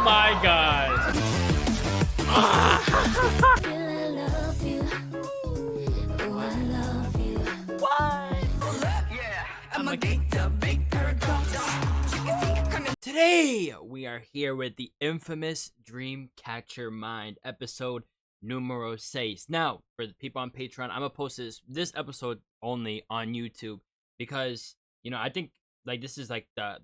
my god. Today we are here with the infamous Dreamcatcher Mind episode numero 6. Now, for the people on Patreon, I'm gonna post this episode only on YouTube because, you know, I think like this is like the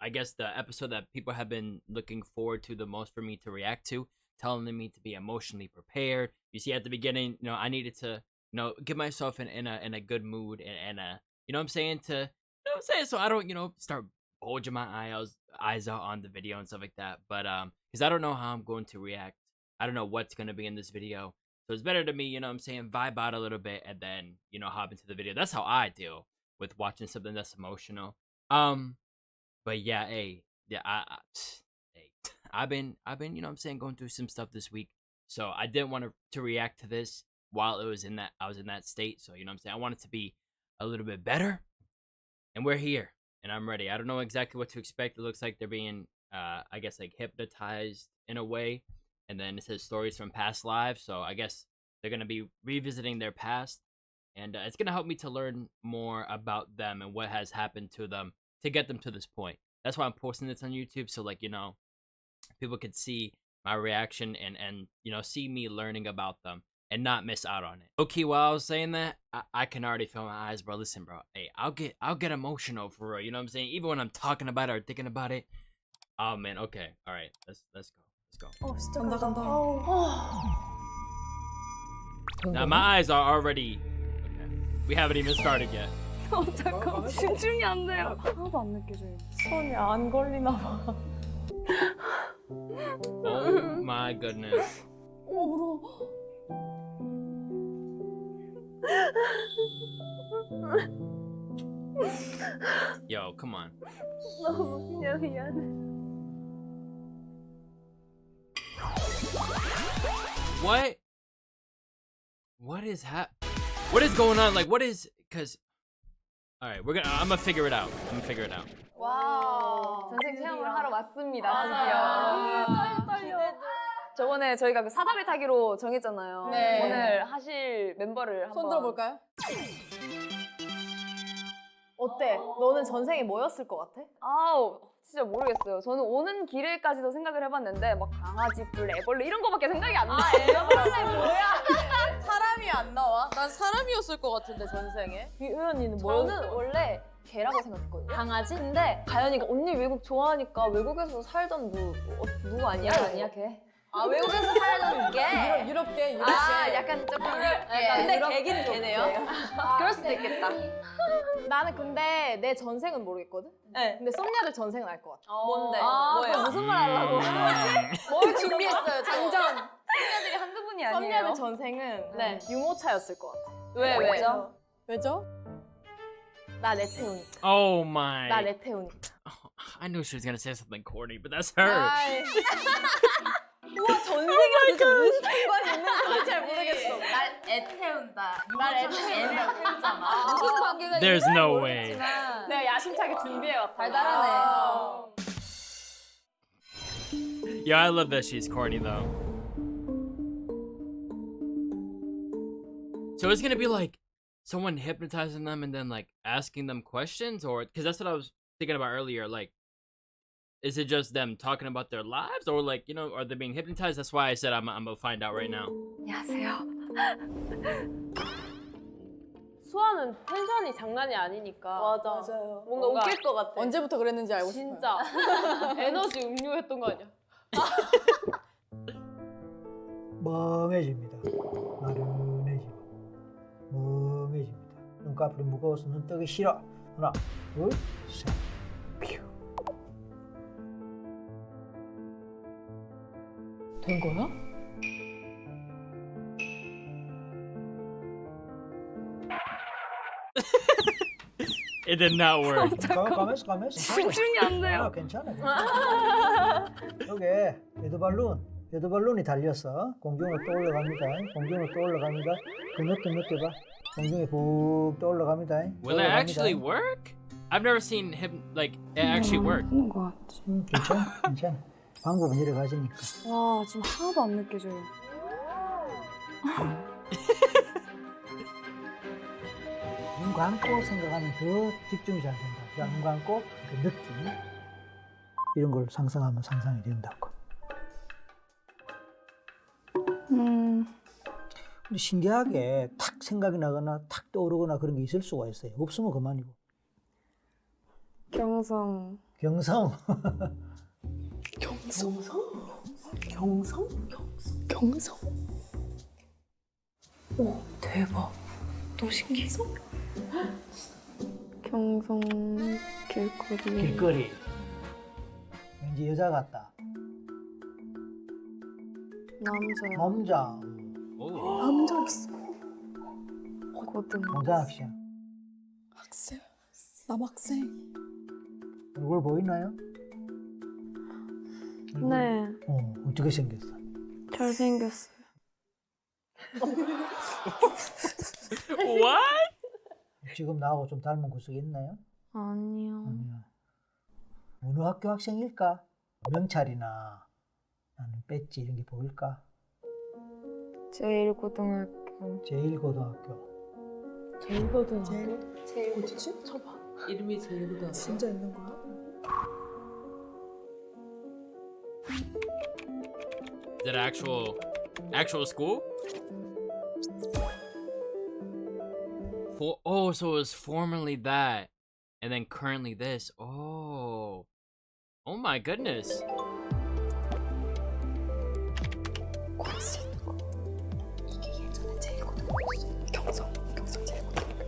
I guess the episode that people have been looking forward to the most for me to react to, telling me to be emotionally prepared. You see, at the beginning, you know, I needed to, you know, get myself in a good mood and you know what I'm saying, so I don't, you know, start bulging my eyes out on the video and stuff like that. But because I don't know how I'm going to react. I don't know what's gonna be in this video. So it's better to me, you know what I'm saying, vibe out a little bit and then, you know, hop into the video. That's how I deal with watching something that's emotional. But yeah, hey, yeah, I've been, you know what I'm saying, going through some stuff this week. So I didn't want to react to this while I was in that state. So, you know what I'm saying, I want it to be a little bit better. And we're here. And I'm ready. I don't know exactly what to expect. It looks like they're being, I guess, like hypnotized in a way. And then it says stories from past lives. So I guess they're going to be revisiting their past. And it's going to help me to learn more about them and what has happened to them to get them to this point. That's why I'm posting this on YouTube. So, like, you know, people could see my reaction and you know, see me learning about them and not miss out on it. Okay, while I was saying that, I can already feel my eyes, bro. Listen, bro. Hey, I'll get emotional for real. You know what I'm saying? Even when I'm talking about it or thinking about it. Oh man. Okay. All right. Let's go. 간다 간다. Now my eyes are already. Okay. We haven't even started yet. 잠깐 집중이 안 돼요. 하나도 안 느껴져요. 손이 안 걸리나 봐. Oh my goodness. 무서워. Yo, come on. 너무 미안해. What is going on? Like, what is? Cause, all right, I'm gonna figure it out. 와. 전생 체험을 하러 왔습니다. 드디어. 떨려. 저번에 저희가 그 사다리 타기로 정했잖아요. 네. 오늘 하실 멤버를 한번 손 들어볼까요? 어때? 너는 전생에 뭐였을 것 같아? 아우 진짜 모르겠어요. 저는 오는 길에까지도 생각을 해봤는데 막 강아지, 불, 애벌레 이런 거밖에 생각이 안 나요. 애벌레 뭐야? 사람이 안 나와? 난 사람이었을 것 같은데 전생에. 의연이는 뭐였어요? 저는 원래 개라고 생각했거든요. 강아지? 근데 가연이가 언니 외국 좋아하니까 외국에서 살던 누구 아니야? 아니야 걔. 아 외국에서 살던 개? 유럽 개, 유럽 아 개. 약간 조금 근데 개긴 개네요. 그럴 수도 있겠다. 나는 근데 내 전생은 모르겠거든? 네. 근데 썸녀들 전생은 알 것 같아. 뭔데? 뭐예요? 그럼 무슨 말 하려고? 뭘 준비했어요? 장전. 썸녀들이 한두 분이 아니에요. 썸녀들 전생은 네. 유모차였을 것 같아. 왜죠? 왜죠? 나 레테오니까. Oh my. 나 레테오니까. I knew she was gonna say something corny, but that's her. 우와 전생에 진짜 무슨 상관이 있는 건지 잘 모르겠어. 날 애 태운다. 날 애를 태우잖아. 무슨 관계가 There's 있는지 no way. 모르겠지만 내가 야심차게 준비해왔다. 달달하네. Yeah, I love that she's corny though. So it's gonna be like someone hypnotizing them and then like asking them questions, or because that's what I was thinking about earlier. Like, is it just them talking about their lives, or like, you know, are they being hypnotized? That's why I said I'm gonna find out right now. 안녕하세요. 수아는 텐션이 장난이 아니니까 맞아요. 뭔가 웃길 것 같아. 언제부터 그랬는지 알고 싶어요. 진짜 에너지 음료했던 거 아니야? 멍해집니다. 나른해지고 멍해집니다. 눈꺼풀이 무거워서 눈 뜨기 싫어. 하나, 둘, 셋. 퓨. 된 거야? It did not work. 가면서. 집중이 안 돼요. 괜찮아. 여기에 배드발룬이 달렸어. 공중으로 또 올라갑니다. 그 느낌 봐. 공중에 푹 또 올라갑니다. Will it actually work? I've never seen him like it actually work. 하는 거 같지. 괜찮아. 방법은 여러 가지니까. 와 지금 하나도 안 느껴져요. 눈 감고 생각하면 더 집중이 잘 된다. 그러니까 눈 감고 그 느낌 이런 걸 상상하면 상상이 된다고. 근데 신기하게 탁 생각이 나거나 탁 떠오르거나 그런 게 있을 수가 있어요. 없으면 그만이고. 경성. 경성. 경성? 오 대박. 너무 신기해서. 경성 길거리. 길거리. 왠지 여자 같다. 남자야. 남자. 오. 남자 있어. 고등. 고등학생. 학생. 남학생. 얼굴 보이나요? 얼굴? 네. 어떻게 생겼어? 잘생겼어요. What? 지금 나하고 좀 닮은 구석이 있나요? 아니요. 아니야. 어느 학교 학생일까? 명찰이나 나는 배지 이런 게 보일까? 제1고등학교. 제1고등학교. 제일고등학교? 제일 어디지? 쳐봐. 이름이 제일고등학교. 진짜 있는 거야? Is it actual school? Oh, so it was formerly that, and then currently this. Oh my goodness. 이게 예전에 제1고등학교였어요. 경성 제1고등학교.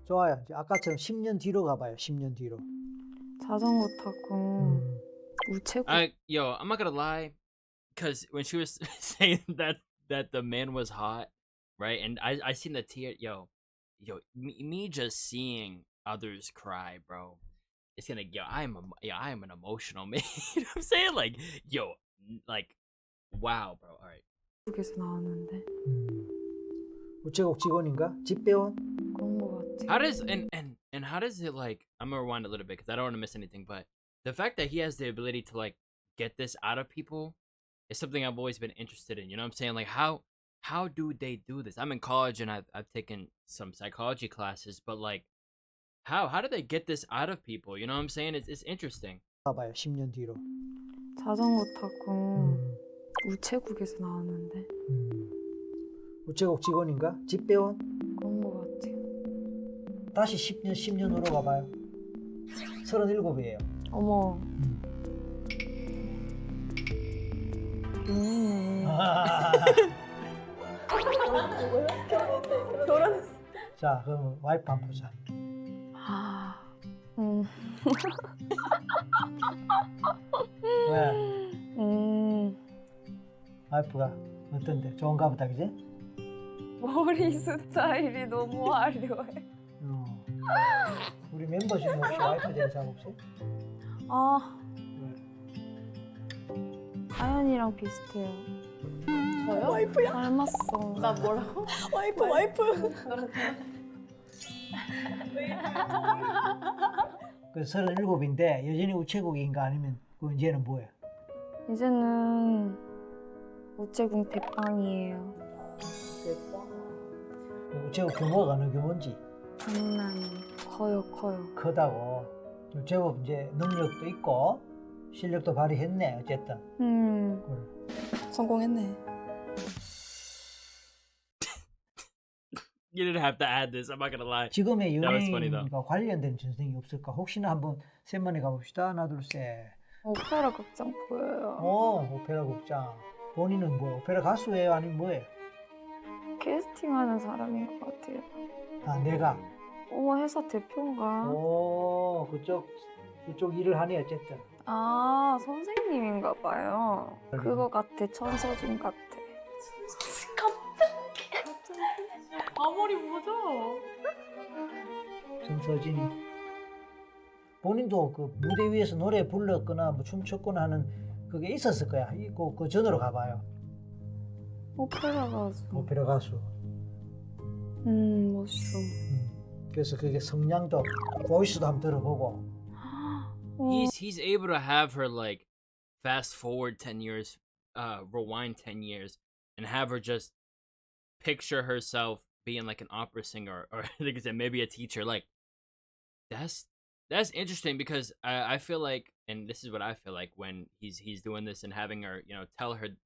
좋아요. 이제 아까처럼 10년 뒤로 가봐요. 10년 뒤로. 자전거 타고 우체국. Yo, I'm not gonna lie, because when she was saying that the man was hot, right? And I seen the tear. Yo, me just seeing others cry, bro. It's gonna I am an emotional man. You know what I'm saying? Like, like, wow, bro. All right. 에서 나왔는데 우체국 직원인가? 집배원? 그런 거 같아. How does and how does it, like, I'm gonna rewind a little bit because I don't want to miss anything, but the fact that he has the ability to, like, get this out of people is something I've always been interested in. You know what I'm saying? Like, how do they do this? I'm in college and I've taken some psychology classes, but, like, how do they get this out of people? You know what I'm saying? It's interesting. 가봐요. 10년 뒤로. 자전거 타고 우체국에서 나왔는데 우체국 직원인가? 집배원? 그런 거 같아. 다시 10년으로 가봐요. 37이에요. 어머. 윤이네. 결혼했어. 자, 그럼 와이프 한번 보자. 아, 왜? 와이프가 어떤데? 좋은가 보다, 그지? 머리 스타일이 너무 화려해. 우리 멤버 중에 혹시 와이프 된 사람 없어? 아, 가연이랑 비슷해요. 저요? 와이프야? 닮았어. 나 뭐라고? 와이프. 그 37인데 여전히 우체국인가 아니면 그 이제는 뭐예요? 이제는 우체국 대빵이에요. 우체국 규모가 어느 규모인지? 장난이 커요. 크다고. 제법 이제 능력도 있고 실력도 발휘했네. 어쨌든. 성공했네. You didn't have to add this. I'm not gonna lie. 지금의 That was funny, though. 연예인과 관련된 전생이 없을까? 혹시나 한번 셋만에 가봅시다. 하나 둘 셋. 오페라 극장 보여요. 오페라 극장. 본인은 뭐 오페라 가수예요? 아니면 뭐예요? 캐스팅하는 사람인 것 같아요. 아, 내가. 회사 대표인가? 그쪽 일을 하네. 어쨌든. 아, 선생님인가 봐요. 그거 같아. 천서진 같아. 아무리 뭐죠? 정서진이. 본인도 그 무대 위에서 노래 불렀거나 뭐 춤췄거나 하는 그게 있었을 거야. 그 전으로 가봐요. 오페라 가수. 오페라 가수. 멋있어. 그래서 그게 성량도 보이스도 한번 들어보고. he's able to have her like fast forward 10 years, rewind 10 years, and have her just picture herself being like an opera singer or like I said, maybe a teacher. Like that's interesting because I feel like, and this is what I feel like when he's doing this and having her, you know,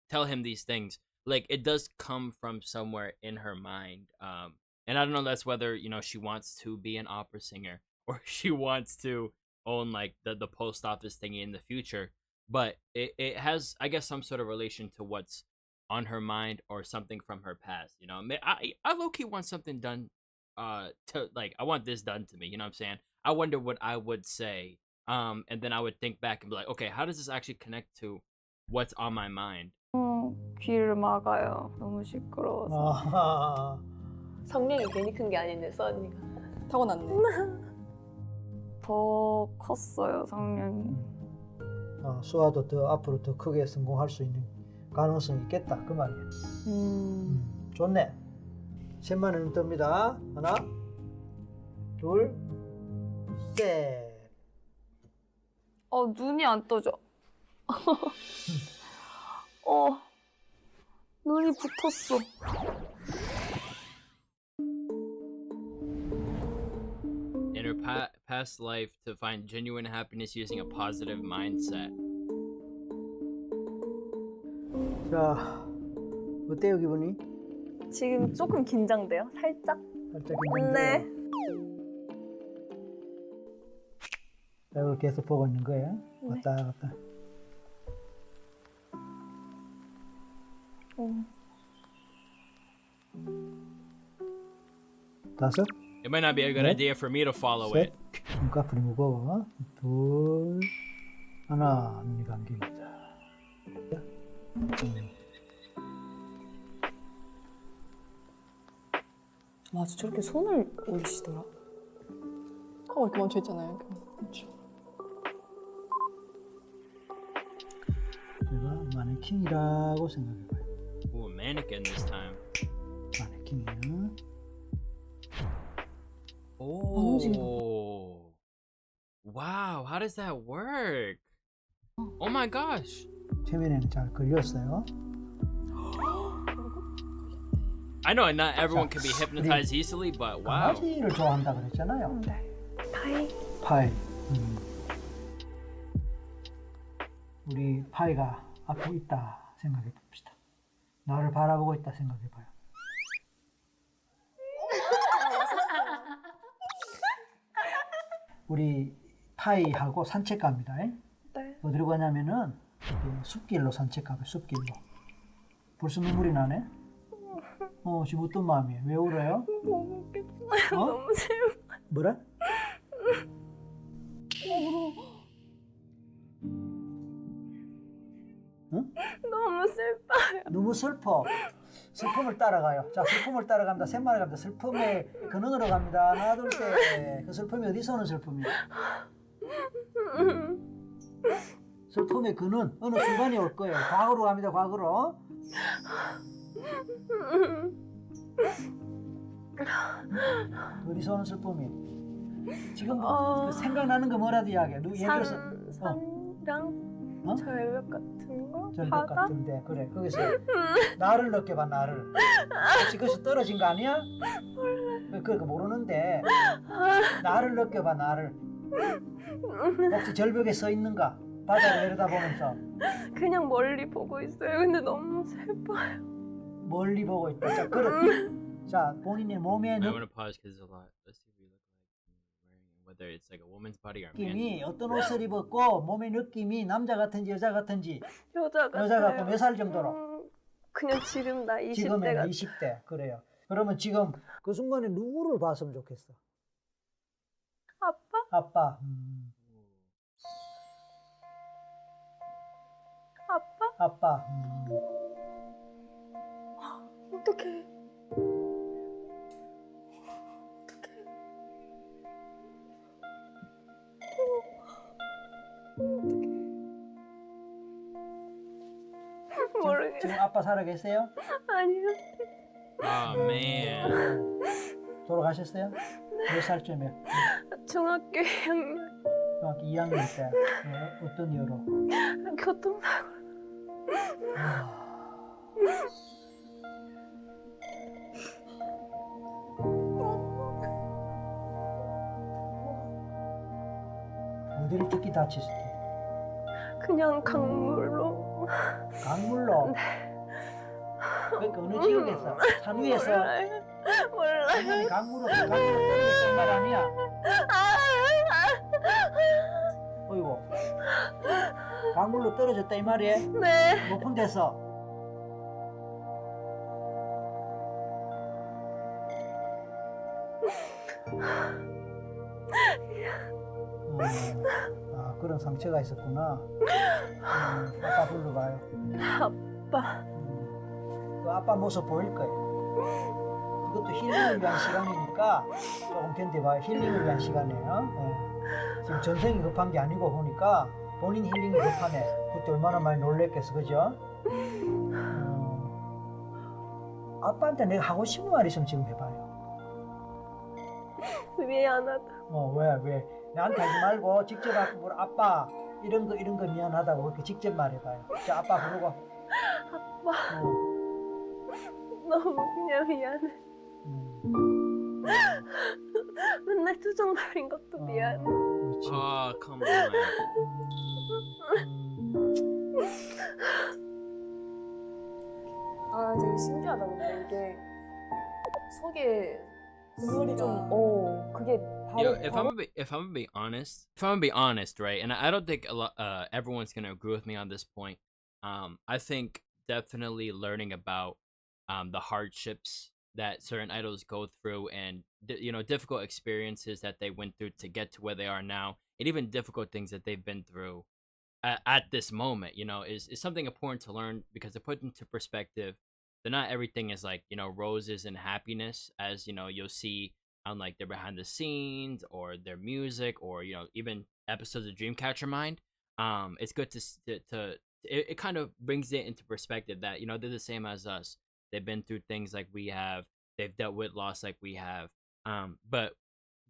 tell him these things, like it does come from somewhere in her mind. And I don't know, that's whether, you know, she wants to be an opera singer or she wants to own like the post office thingy in the future, but it has, I guess, some sort of relation to what's on her mind or something from her past. You know, I low-key want something done, to like, I want this done to me, you know what I'm saying? I wonder what I would say, and then I would think back and be like, okay, how does this actually connect to what's on my mind? 귀를 막아요. 너무 시끄러워서. 아하. 성량이 괜히 큰 게 아닌데 써니가. 타고났네. 더 컸어요, 성량이. 수아도 더 앞으로 더 크게 성공할 수 있는 가능성이 있겠다 그 말이야. 좋네. 셋만 원 뜹니다. 하나, 둘, 셋. 눈이 안 떠져. 눈이 붙었어. In her past life, to find genuine happiness using a positive mindset. 자, 어때요 기분이? 지금 조금 긴장돼요. 살짝. 살짝 긴장돼요. 이걸 계속 보고 있는 거예요? 왔다 갔다. 다섯, It might not be a good 네? idea for me to follow 셋, it. 눈꺼풀이 무거워. 둘, 하나, 눈이 감깁니다. 맞아, 저렇게 손을 올리시더라. 이렇게 멈춰 있잖아요. 제가 마네킹이라고 생각해봐요. Ooh, a mannequin this time. 마네킹이요. Oh. Wow, how does that work? Oh my gosh. 최면에는 잘 걸렸어요. I know not everyone can be hypnotized easily, but wow. 강아지를 좋아한다 그랬잖아요. 파이. 파이. 우리 파이가 앞에 있다 생각해 봅시다. 나를 바라보고 있다 생각해 봐요. 우리 파이하고 산책 갑니다. 네. 어디로 가냐면은 숲길로 산책 가봐요. 숲길로. 벌써 눈물이 나네? 지금 어떤 마음이에요? 왜 울어요? 모르겠어요. 어? 너무 슬퍼. 뭐라? 응? 너무 슬퍼요. 너무 슬퍼. 슬픔을 따라가요. 자, 슬픔을 따라갑니다. 셋만에 갑니다. 슬픔의 근원으로 갑니다. 하나, 둘, 셋. 그 슬픔이 어디서 오는 슬픔이에요? 슬픔의 근원, 어느 순간이 올 거예요. 과거로 갑니다. 과거로. 어디서 오는 슬픔이? 지금 그 생각나는 거 뭐라도 이야기해. 예를 들어서 산이랑 어? 절벽 같은 거? 절벽 바다? 같은데 그래 거기서 나를 느껴봐 나를. 혹시 거기서 떨어진 거 아니야? 그거 모르는데 나를 느껴봐 나를. 혹시 절벽에 서 있는가? 바다를 내려다보면서 그냥 멀리 보고 있어요. 근데 너무 슬퍼요. 멀리 보고 있다. 자, 그래. 자, 본인의 몸의 I want to pause because there's a lot. Let's see if we look like wearing whether it's like a woman's body or a man. 느낌이 어떤 옷을 입었고 몸의 느낌이 남자 같은지 여자 같은지. 여자 같아요. 여자 같고 몇 살 정도로? 그냥 지금 나 20대 지금은 같아. 20대. 그래요. 그러면 지금 그 순간에 누구를 봤으면 좋겠어? 아빠? 아빠. 아빠? 아빠. 어떡해. 모르겠어. 지금 아빠 살아 계세요? 아니요. Oh man. 돌아가셨어요? 몇 살쯤에? 중학교 2학년. 중학교 2학년 때 어떤 이유로? 교통사고. 어디를 특히 다쳤을 때? 그냥 강물로. 강물로? 그러니까 어느 지역에서? 산 위에서? 몰라요. 당연히 강물로 떨어졌단 말 아니야? 어이구 강물로 떨어졌다 이 말이야? 네. 높은 데서? 그런 상처가 있었구나. 아빠 불러봐요. 아빠. 그 아빠 모습 보일 거예요. 이것도 힐링을 위한 시간이니까 조금 견뎌봐요. 힐링을 위한 시간이에요. 네. 지금 전생이 급한 게 아니고 보니까 본인 힐링이 급하네. 그때 얼마나 많이 놀랬겠어, 그죠? 아빠한테 내가 하고 싶은 말 있으면 지금 해봐요. 미안하다. 왜? 나한테 하지 말고 직접 아빠 이런 거 미안하다고 그렇게 직접 말해봐요. 자, 아빠 부르고. 아빠. 너무 그냥 미안해. 맨날 투정거린 것도 미안해. 그렇지. Oh, come on. 아 되게 신기하다. 근데 이게 속에 눈물이가. 좀 그게 Yo, 바로 if I'm gonna be honest, right, and I don't think everyone's gonna agree with me on this point. I think definitely learning about the hardships that certain idols go through and difficult experiences that they went through to get to where they are now, and even difficult things that they've been through at this moment, is something important to learn because it puts into perspective that not everything is like roses and happiness, as you'll see on like their behind the scenes or their music or even episodes of Dreamcatcher Mind. It's good it kind of brings it into perspective that they're the same as us. They've been through things like we have. They've dealt with loss like we have. But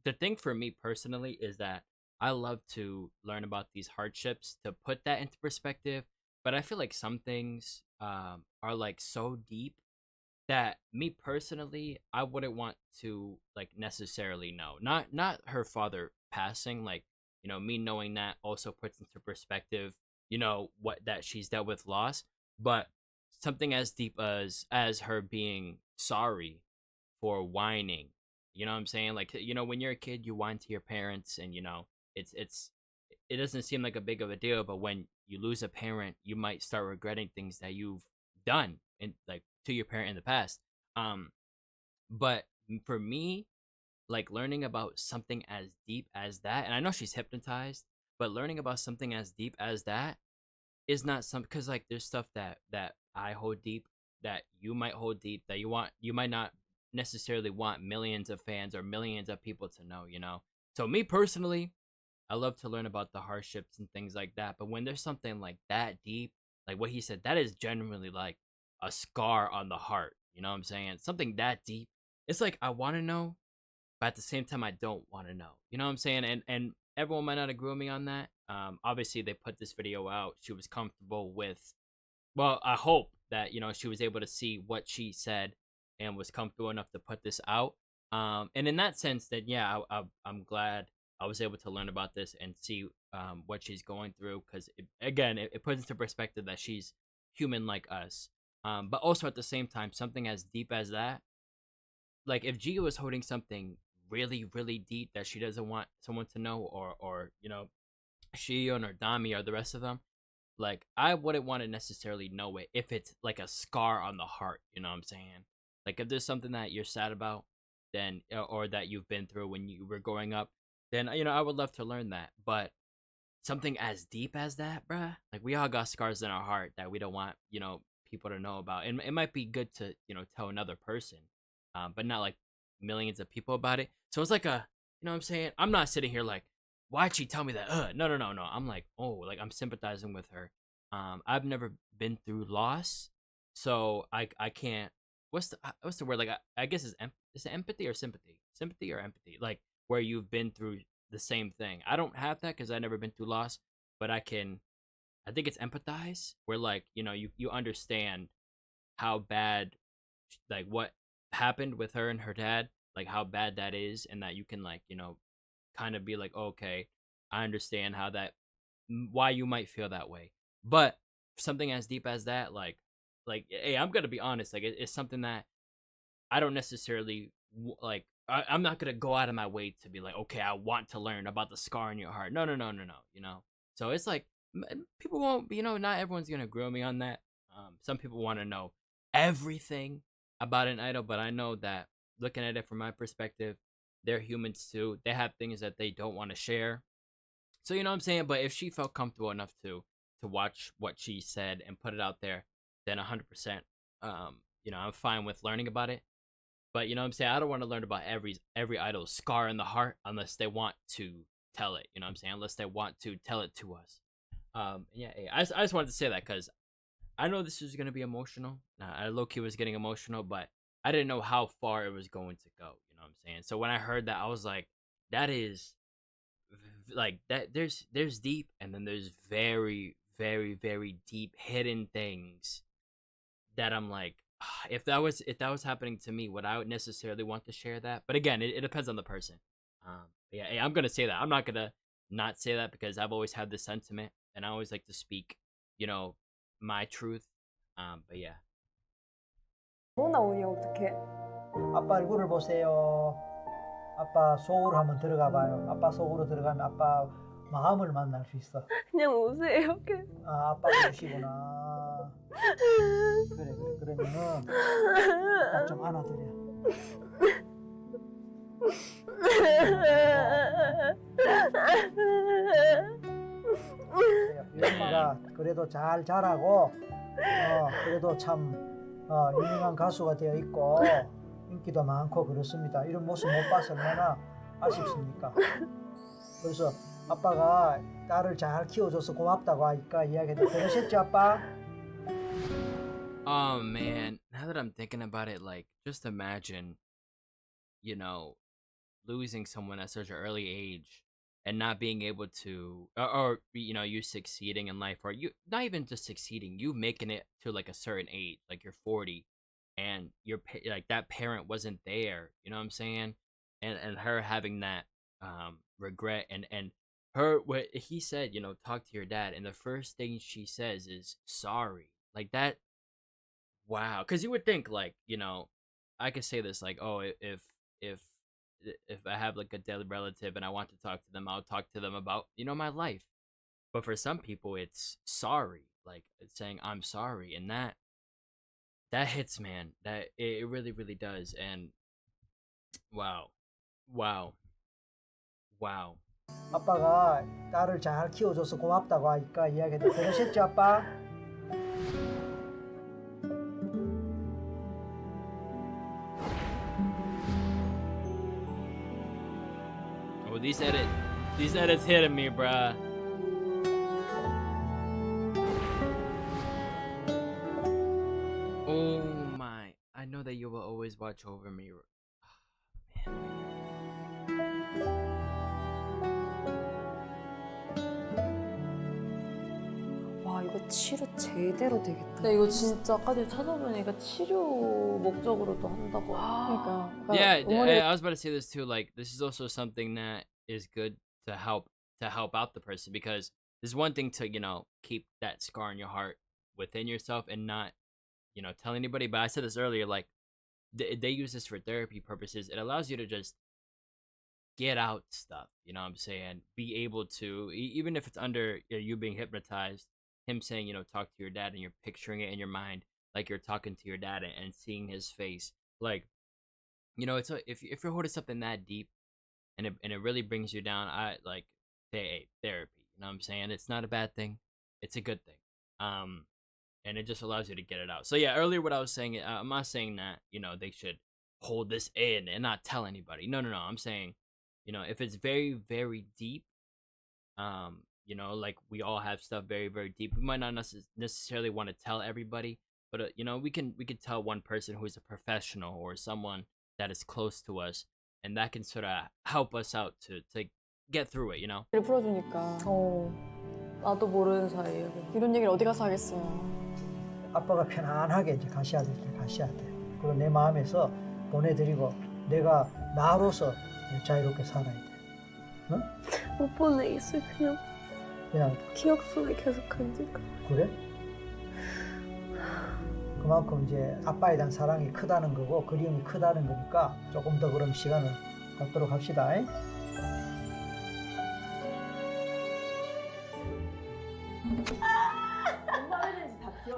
the thing for me personally is that I love to learn about these hardships to put that into perspective. But I feel like some things are like so deep that me personally, I wouldn't want to like necessarily know. Not her father passing, like me knowing that also puts into perspective, what that she's dealt with loss, but something as deep as her being sorry for whining. You know what I'm saying? Like when you're a kid, you whine to your parents, and it doesn't seem like a big of a deal, but when you lose a parent, you might start regretting things that you've done and like to your parent in the past. But for me, like learning about something as deep as that, and I know she's hypnotized, but learning about something as deep as that is not some, because like there's stuff that I hold deep, that you might hold deep, that you might not necessarily want millions of fans or millions of people to know. So me personally, I love to learn about the hardships and things like that, but when there's something like that deep, like what he said, that is genuinely like a scar on the heart. You know what I'm saying? Something that deep, it's like I want to know, but at the same time I don't want to know. You know what I'm saying? And everyone might not agree with me on that. Obviously they put this video out. She was comfortable with, well, I hope that she was able to see what she said and was comfortable enough to put this out. And in that sense, that yeah, I'm glad I was able to learn about this and see what she's going through, because it puts into perspective that she's human like us. But also at the same time, something as deep as that, like if Gia was holding something really, really deep that she doesn't want someone to know, or Shion or Dami or the rest of them, like I wouldn't want to necessarily know it if it's like a scar on the heart. You know what I'm saying? Like if there's something that you're sad about, then or that you've been through when you were growing up, then I would love to learn that. But something as deep as that, bruh, like we all got scars in our heart that we don't want people to know about, and it might be good to tell another person, but not like millions of people about it. So it's like a, what I'm saying, I'm not sitting here like, why'd she tell me that? No. I'm like, oh, like I'm sympathizing with her. I've never been through loss, so I can't. What's the word? Like I guess is it empathy or sympathy? Sympathy or empathy? Like where you've been through the same thing. I don't have that because I've never been through loss, but I think it's empathize, where like, you know, you understand how bad, like what happened with her and her dad, like how bad that is, and that you can, like, you know, kind of be like, okay, I understand how that, why you might feel that way. But something as deep as that, like hey, I'm gonna be honest, like it's something that I don't necessarily like. I'm not gonna go out of my way to be like, okay, I want to learn about the scar in your heart. No, no, no, no, no. You know, so it's like people won't, you know, not everyone's gonna grill me on that. Some people want to know everything about an idol, but I know that looking at it from my perspective, they're humans too. They have things that they don't want to share. So you know what I'm saying. But if she felt comfortable enough to watch what she said and put it out there, then 100%, you know, I'm fine with learning about it. But you know what I'm saying, I don't want to learn about every idol's scar in the heart unless they want to tell it. You know what I'm saying, unless they want to tell it to us. Yeah, I just wanted to say that because I know this is gonna be emotional. I low-key was getting emotional, but I didn't know how far it was going to go. You know what I'm saying? So when I heard that, I was like, that is like that. There's deep, and then there's very, very, very deep hidden things that I'm like, if that was happening to me, would I necessarily want to share that? But again, it depends on the person. Yeah, hey, I'm gonna say that. I'm not gonna not say that because I've always had this sentiment, and I always like to speak, you know, my truth. But yeah. 너나 우리 어떡해? 아빠 얼굴을 보세요. 아빠 속으로 한번 들어가 봐요. 아빠 속으로 들어가면 아빠 마음을 만날 수 있어. 그냥 오세요. 아, 아빠 보시구나. 그래. 그러면은 아빠 좀 안아드려. 엄마가 그래도 잘 자라고, 그래도 참 유명한 가수가 되어 있고 인기도 많고 그렇습니다. 이런 모습 못 봐서 얼마나 아쉽습니까? 그래서 아빠가 딸을 잘 키워줘서 고맙다고 하니까 이야기도 들으셨죠, 아빠? Oh man, now that I'm thinking about it, like, just imagine, you know, losing someone at such an early age and not being able to, or you know, you succeeding in life, or you not even just succeeding, you making it to like a certain age, like you're 40, and like that parent wasn't there. You know what I'm saying? And her having that regret, and her, what he said, you know, talk to your dad, and the first thing she says is sorry, like that. Wow, because you would think, like, you know, I could say this, like, oh, if I have like a dead relative and I want to talk to them, I'll talk to them about, you know, my life. But for some people, it's sorry, like it's saying I'm sorry, and that hits, man. That it really, really does. And wow. 아빠가 딸을 잘 키워줘서 고맙다고 하니까 이야기도 들으셨죠, 아빠? Oh, these edits hitting me, bruh. Oh my! I know that you will always watch over me. 와 이거 치료 제대로 되겠다. 근데 이거 진짜 아까 찾아보니까 치료 목적으로도 한다고. 그러니까 Yeah, 어머니 I was about to say this too. Like, this is also something that is good to help out the person, because there's one thing to, you know, keep that scar in your heart within yourself and not, you know, tell anybody. But I said this earlier, like they use this for therapy purposes. It allows you to just get out stuff. You know what I'm saying? Be able to, even if it's under you being hypnotized. Him saying, you know, talk to your dad, and you're picturing it in your mind like you're talking to your dad and seeing his face. Like, you know, it's if you're holding something that deep and it really brings you down, I like therapy. You know what I'm saying? It's not a bad thing. It's a good thing. And it just allows you to get it out. So yeah, earlier what I was saying, I'm not saying that, you know, they should hold this in and not tell anybody. No. I'm saying, you know, if it's very, very deep, you know, like we all have stuff very, very deep. We might not necessarily want to tell everybody, but you know, we can tell one person who is a professional or someone that is close to us, and that can sort of help us out to get through it, you know. 를 풀어주니까. 나도 모르는 사이에. 이런 얘기를 어디 가서 하겠어요. 아빠가 편안하게 이제 가셔야 될 때 가셔야 돼. 그리고 내 마음에서 보내드리고 내가 나로서 자유롭게 살아야 돼. 응? 못 보내겠어. 그냥 기억 속에 계속 간직하. 그래? 그만큼 이제 아빠에 대한 사랑이 크다는 거고 그리움이 크다는 거니까 조금 더 그럼 시간을 갖도록 합시다. 잉?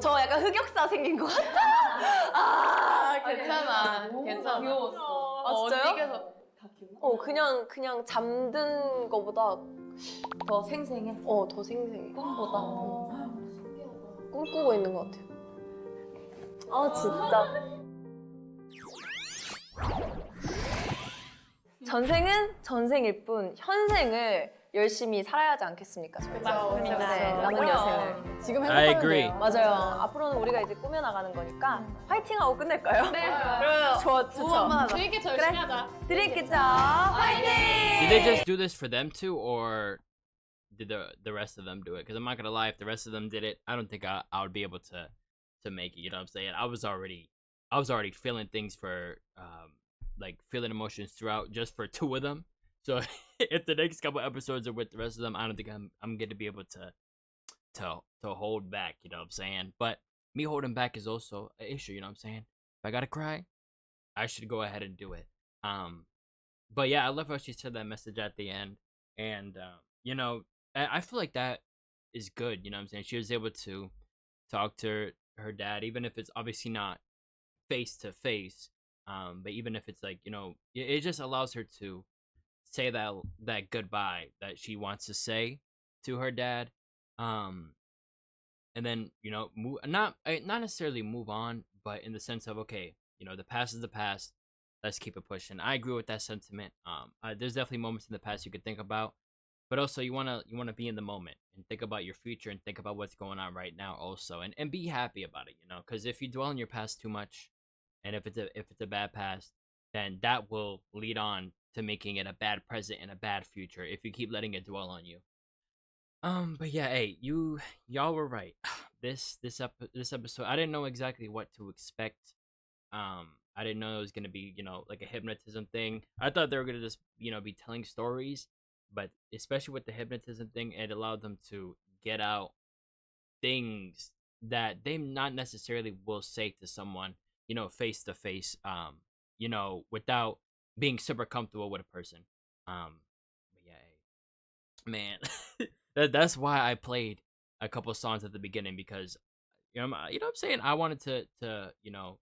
저 약간 흑역사 생긴 것 같아. 괜찮아. 괜찮아. 귀여웠어. 아, 진짜요? 언니께서 그냥 잠든 거보다 더 생생해. 더 생생해. 꿈보다. 꿈꾸고 있는 것 같아요. 아, 진짜. 전생은 전생일 뿐 현생을 열심히 살아야 하지 않겠습니까? 저희? 맞습니다. 네, 남은 여생을. 지금 I 행복하면 agree. 돼요. 맞아요. 앞으로는 우리가 이제 꾸며나가는 거니까 화이팅하고 끝낼까요? 네. 좋죠. 되게 열심히 하자. 드릴게요. 화이팅! Did they just do this for them too, or did the rest of them do it? Because I'm not gonna lie, if the rest of them did it, I don't think I would be able to make it. You know what I'm saying? I was already feeling things for like feeling emotions throughout just for 2 of them. So if the next couple episodes are with the rest of them, I don't think I'm gonna be able to hold back. You know what I'm saying? But me holding back is also an issue. You know what I'm saying? If I gotta cry, I should go ahead and do it. But yeah, I love how she said that message at the end, and you know, I feel like that is good. You know what I'm saying? She was able to talk to her dad, even if it's obviously not face to face. But even if it's like, you know, it just allows her to say that goodbye that she wants to say to her dad, and then, you know, not necessarily move on, but in the sense of, okay, you know, the past is the past, let's keep it pushing. I agree with that sentiment. There's definitely moments in the past you could think about, but also you want to be in the moment and think about your future and think about what's going on right now also, and be happy about it, you know, because if you dwell on your past too much, and if it's a bad past, then that will lead on to making it a bad present and a bad future if you keep letting it dwell on you. But yeah, hey, y'all were right. This episode, I didn't know exactly what to expect. I didn't know it was gonna be, you know, like a hypnotism thing. I thought they were gonna just, you know, be telling stories, but especially with the hypnotism thing, it allowed them to get out things that they not necessarily will say to someone, you know, face to face, you know, without being super comfortable with a person. But yeah, man, that's why I played a couple songs at the beginning, because you know what I'm saying, I wanted to you know,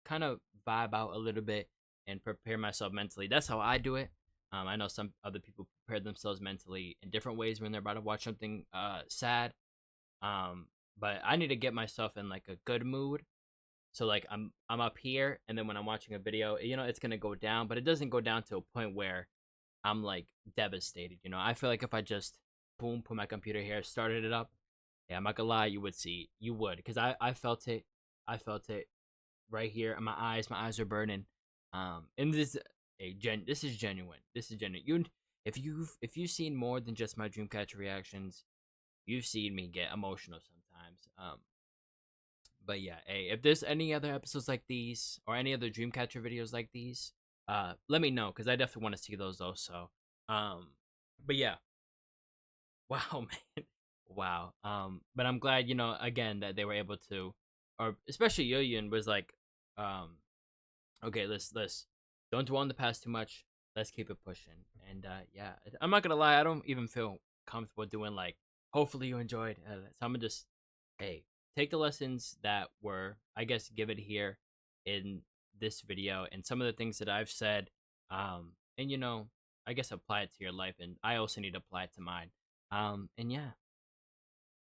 kind of vibe out a little bit and prepare myself mentally. That's how I do it. I know some other people prepare themselves mentally in different ways when they're about to watch something sad. But I need to get myself in like a good mood. So like I'm up here, and then when I'm watching a video, you know, it's gonna go down, but it doesn't go down to a point where I'm like devastated. You know, I feel like if I just boom, put my computer here, started it up, yeah, I'm not gonna lie, you would, because I felt it. I felt it right here in my eyes. My eyes are burning. And this is genuine. This is genuine. If you've seen more than just my Dreamcatcher reactions, you've seen me get emotional sometimes. But yeah, hey, if there's any other episodes like these or any other Dreamcatcher videos like these, let me know, because I definitely want to see those also. But yeah, wow, man, wow. But I'm glad, you know, again, that they were able to, or especially Yoyun was like, okay, let's don't dwell on the past too much. Let's keep it pushing. And yeah, I'm not gonna lie, I don't even feel comfortable doing like, hopefully you enjoyed. So I'm gonna just, hey, take the lessons that were, I guess, given here in this video and some of the things that I've said, and you know, I guess apply it to your life, and I also need to apply it to mine. And yeah,